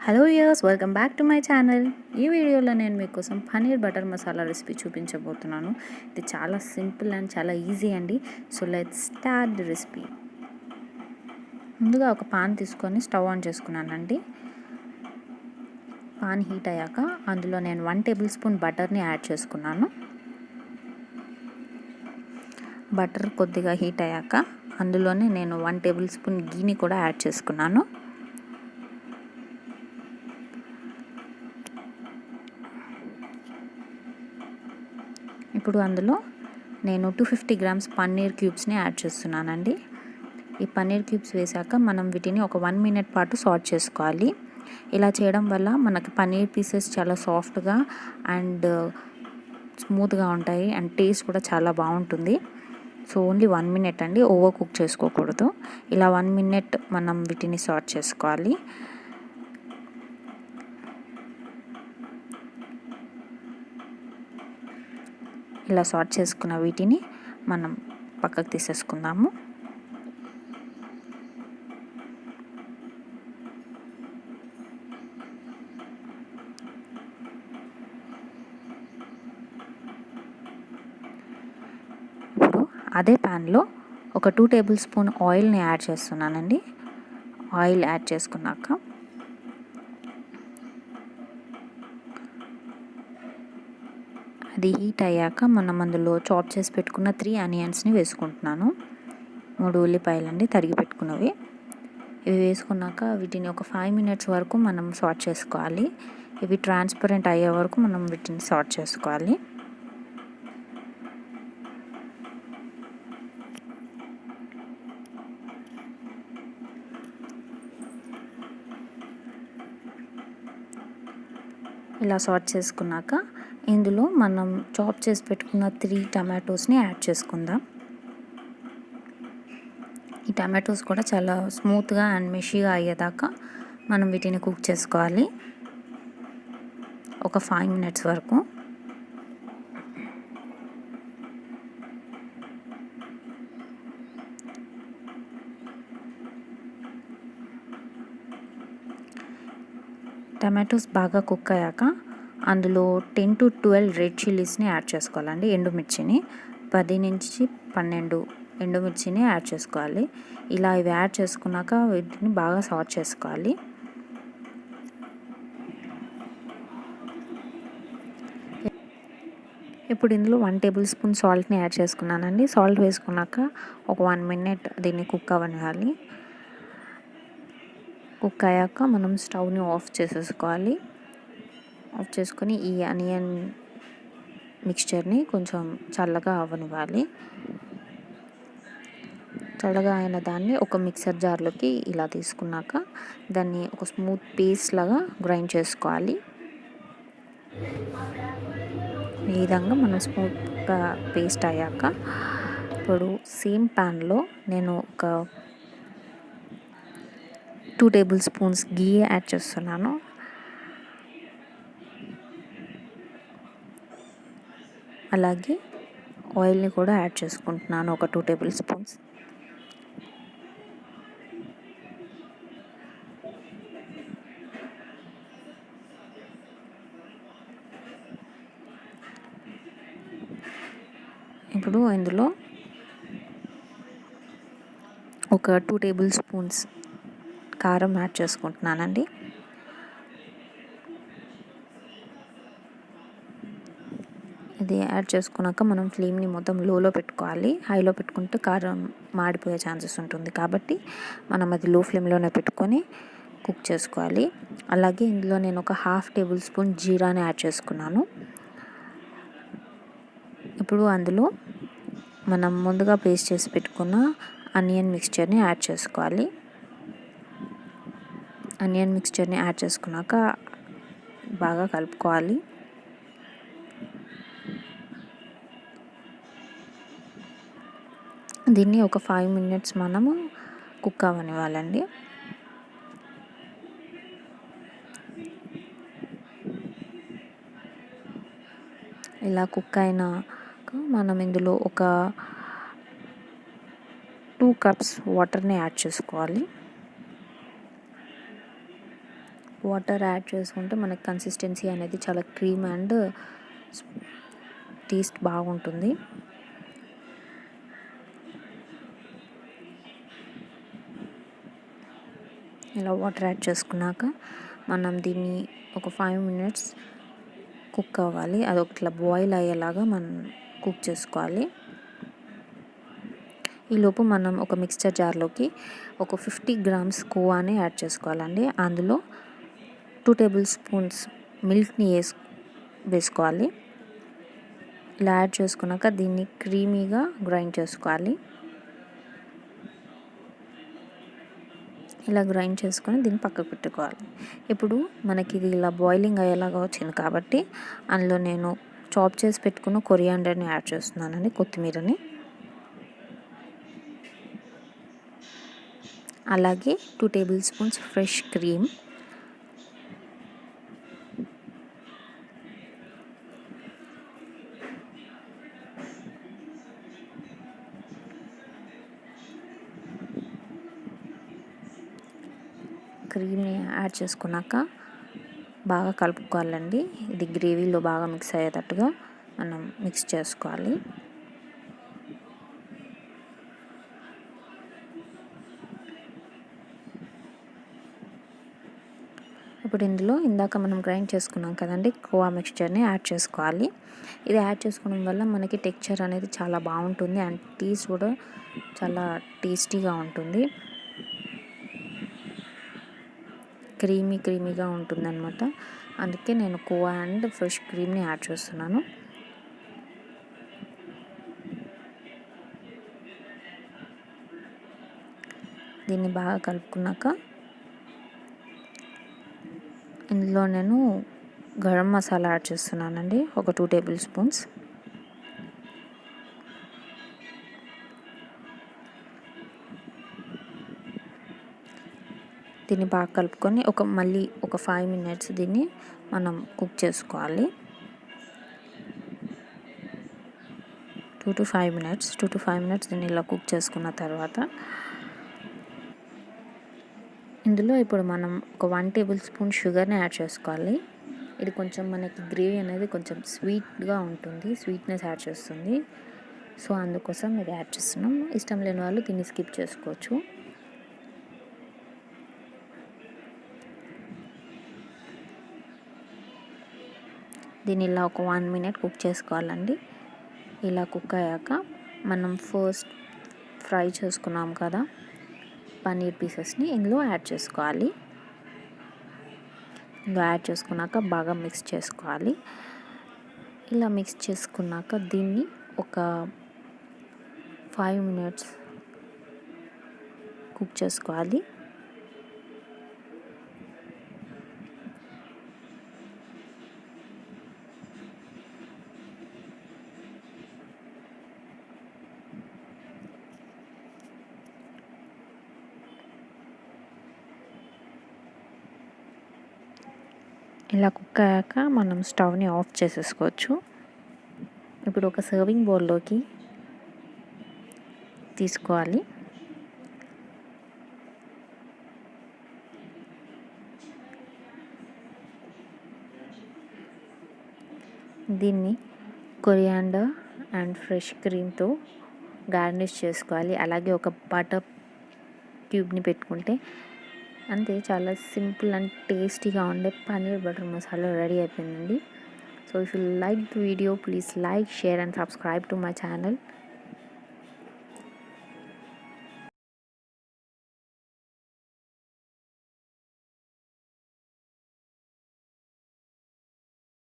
Hello viewers, welcome back to my channel. ఈ వీడియోలో నేను మీకోసం పనీర్ బటర్ మసాలా రెసిపీ చూపించబోతున్నాను. ఇది చాలా సింపుల్ అండ్ చాలా ఈజీ అండి. So let's start the recipe. ముందుగా ఒక పాన్ తీసుకొని స్టవ్ ఆన్ చేసుకున్నానండి. పాన్ హీట్ అయ్యాక అందులో నేను 1 టేబుల్ స్పూన్ బటర్ని యాడ్ చేసుకున్నాను. బటర్ కొద్దిగా హీట్ అయ్యాక అందులోనే నేను 1 టేబుల్ స్పూన్ గీని కూడా యాడ్ చేసుకున్నాను. ఇప్పుడు అందులో నేను 250 గ్రామ్స్ పన్నీర్ క్యూబ్స్ని యాడ్ చేస్తున్నానండి. ఈ పన్నీర్ క్యూబ్స్ వేసాక మనం వీటిని ఒక 1 మినిట్ పాటు సాట్ చేసుకోవాలి. ఇలా చేయడం వల్ల మనకి పన్నీర్ పీసెస్ చాలా సాఫ్ట్గా అండ్ స్మూత్గా ఉంటాయి అండ్ టేస్ట్ కూడా చాలా బాగుంటుంది. సో ఓన్లీ 1 మినిట్ అండి, ఓవర్ కుక్ చేసుకోకూడదు. ఇలా 1 మినిట్ మనం వీటిని సాట్ చేసుకోవాలి. ఇలా సాట్ చేసుకున్న వీటిని మనం పక్కకు తీసేసుకుందాము. ఇప్పుడు అదే ప్యాన్లో ఒక 2 టేబుల్ స్పూన్ ఆయిల్ని యాడ్ చేస్తున్నానండి. ఆయిల్ యాడ్ చేసుకున్నాక అది హీట్ అయ్యాక మనం అందులో చాప్ చేసి పెట్టుకున్న 3 ఆనియన్స్ని వేసుకుంటున్నాను. 3 ఉల్లిపాయలండి తరిగి పెట్టుకున్నవి. ఇవి వేసుకున్నాక వీటిని ఒక 5 మినిట్స్ వరకు మనం సాట్ చేసుకోవాలి. ఇవి ట్రాన్స్పరెంట్ అయ్యే వరకు మనం వీటిని సాట్ చేసుకోవాలి. ఇలా సాట్ చేసుకున్నాక ఇందులో మనం చాప్ చేసి పెట్టుకున్న 3 టమాటోస్ని యాడ్ చేసుకుందాం. ఈ టమాటోస్ కూడా చాలా స్మూత్గా అండ్ మెషీగా అయ్యేదాకా మనం వీటిని కుక్ చేసుకోవాలి ఒక 5 మినిట్స్ వరకు. టమాటోస్ బాగా కుక్ అయ్యాక అందులో 10 to 12 రెడ్ చిల్లీస్ని యాడ్ చేసుకోవాలండి. ఎండుమిర్చిని 10 నుంచి 12 ఎండుమిర్చిని యాడ్ చేసుకోవాలి. ఇలా ఇవి యాడ్ చేసుకున్నాక వీటిని బాగా సాట్ చేసుకోవాలి. ఇప్పుడు ఇందులో 1 టేబుల్ స్పూన్ సాల్ట్ని యాడ్ చేసుకున్నానండి. సాల్ట్ వేసుకున్నాక ఒక 1 మినిట్ దీన్ని కుక్ అవ్వనివ్వాలి. కుక్ అయ్యాక మనం స్టవ్ని ఆఫ్ చేసేసుకోవాలి. ఆఫ్ చేసుకొని ఈ ఆనియన్ మిక్స్చర్ని కొంచెం చల్లగా అవ్వనివ్వాలి. చల్లగా అయిన దాన్ని ఒక మిక్సర్ జార్లోకి ఇలా తీసుకున్నాక దాన్ని ఒక స్మూత్ పేస్ట్ లాగా గ్రైండ్ చేసుకోవాలి. ఈ విధంగా మనం స్మూత్గా పేస్ట్ అయ్యాక ఇప్పుడు సేమ్ ప్యాన్లో నేను ఒక 2 టేబుల్ స్పూన్స్ గీ యాడ్ చేస్తున్నాను. అలాగే ఆయిల్ని కూడా యాడ్ చేసుకుంటున్నాను ఒక 2 టేబుల్ స్పూన్స్. ఇప్పుడు ఇందులో ఒక 2 టేబుల్ స్పూన్స్ కారం యాడ్ చేసుకుంటున్నానండి. ఇది యాడ్ చేసుకున్నాక మనం ఫ్లేమ్ని మొత్తం లోలో పెట్టుకోవాలి. హైలో పెట్టుకుంటే కారం మాడిపోయే ఛాన్సెస్ ఉంటుంది కాబట్టి మనం అది లో ఫ్లేమ్లోనే పెట్టుకొని కుక్ చేసుకోవాలి. అలాగే ఇందులో నేను ఒక 1/2 టేబుల్ స్పూన్ జీరాని యాడ్ చేసుకున్నాను. ఇప్పుడు అందులో మనం ముందుగా పేస్ట్ చేసి పెట్టుకున్న ఆనియన్ మిక్స్చర్ని యాడ్ చేసుకోవాలి. ఆనియన్ మిక్స్చర్ని యాడ్ చేసుకున్నాక బాగా కలుపుకోవాలి. దీన్ని ఒక 5 మినిట్స్ మనము కుక్ అవ్వనివ్వాలండి. ఇలా కుక్ అయినాక మనం ఇందులో ఒక 2 కప్స్ వాటర్ని యాడ్ చేసుకోవాలి. వాటర్ యాడ్ చేసుకుంటే మనకి కన్సిస్టెన్సీ అనేది చాలా క్రీమ్ అండ్ టేస్ట్ బాగుంటుంది. ఇలా వాటర్ యాడ్ చేసుకున్నాక మనం దీన్ని ఒక 5 minutes కుక్ అవ్వాలి. అది ఇట్లా బాయిల్ అయ్యేలాగా మనం కుక్ చేసుకోవాలి. ఈలోపు మనం ఒక మిక్స్చర్ జార్లోకి ఒక 50 grams కోవాని యాడ్ చేసుకోవాలండి. అందులో 2 tablespoons మిల్క్ని వేసుకోవాలి. ఇలా యాడ్ చేసుకున్నాక దీన్ని క్రీమీగా గ్రైండ్ చేసుకోవాలి. ఇలా గ్రైండ్ చేసుకొని దీన్ని పక్కకు పెట్టుకోవాలి. ఇప్పుడు మనకి ఇది ఇలా బాయిలింగ్ అయ్యేలాగా వచ్చింది కాబట్టి అందులో నేను చాప్ చేసి పెట్టుకున్న కొరియాండర్ని యాడ్ చేస్తున్నానండి, కొత్తిమీరని. అలాగే 2 tablespoons ఫ్రెష్ క్రీమ్, క్రీమ్ని యాడ్ చేసుకున్నాక బాగా కలుపుకోవాలండి. ఇది గ్రేవీలో బాగా మిక్స్ అయ్యేటట్టుగా మనం మిక్స్ చేసుకోవాలి. ఇప్పుడు ఇందులో ఇందాక మనం గ్రైండ్ చేసుకున్నాం కదండి కోవా మిక్స్చర్ని యాడ్ చేసుకోవాలి. ఇది యాడ్ చేసుకోవడం వల్ల మనకి టెక్స్చర్ అనేది చాలా బాగుంటుంది అండ్ టేస్ట్ కూడా చాలా టేస్టీగా ఉంటుంది. క్రీమీగా ఉంటుందన్నమాట. అందుకే నేను కోవా అండ్ ఫ్రెష్ క్రీమ్ని యాడ్ చేస్తున్నాను. దీన్ని బాగా కలుపుకున్నాక ఇందులో నేను గరం మసాలా యాడ్ చేస్తున్నానండి, ఒక 2 tablespoons. దీన్ని బాగా కలుపుకొని మళ్ళీ ఒక 5 minutes దీన్ని మనం కుక్ చేసుకోవాలి. 2 to 5 minutes దీన్ని ఇలా కుక్ చేసుకున్న తర్వాత ఇందులో ఇప్పుడు మనం ఒక 1 tablespoon షుగర్ని యాడ్ చేసుకోవాలి. ఇది కొంచెం మనకి గ్రేవీ అనేది కొంచెం స్వీట్గా ఉంటుంది, స్వీట్నెస్ యాడ్ చేస్తుంది. సో అందుకోసం ఇది యాడ్ చేస్తున్నాం. ఇష్టం లేని వాళ్ళు దీన్ని స్కిప్ చేసుకోవచ్చు. దీన్ని ఇలా ఒక 1 minute కుక్ చేసుకోవాలండి. ఇలా కుక్ అయ్యాక మనం ఫస్ట్ ఫ్రై చేసుకున్నాం కదా పన్నీర్ పీసెస్ని ఇందులో యాడ్ చేసుకోవాలి. ఇందులో యాడ్ చేసుకున్నాక బాగా మిక్స్ చేసుకోవాలి. ఇలా మిక్స్ చేసుకున్నాక దీన్ని ఒక 5 minutes కుక్ చేసుకోవాలి. ఇలా కుక్ అయ్యాక మనం స్టవ్ని ఆఫ్ చేసేసుకోవచ్చు. ఇప్పుడు ఒక సర్వింగ్ బౌల్లోకి తీసుకోవాలి. దీన్ని కొరియాండర్ అండ్ ఫ్రెష్ క్రీమ్తో గార్నిష్ చేసుకోవాలి. అలాగే ఒక బటర్ క్యూబ్ని పెట్టుకుంటే అంతే, చాలా సింపుల్ అండ్ టేస్టీగా ఉండే పన్నీర్ బటర్ మసాలా రెడీ అయిపోయిందండి. So if you like the video, please like, share and subscribe to my channel.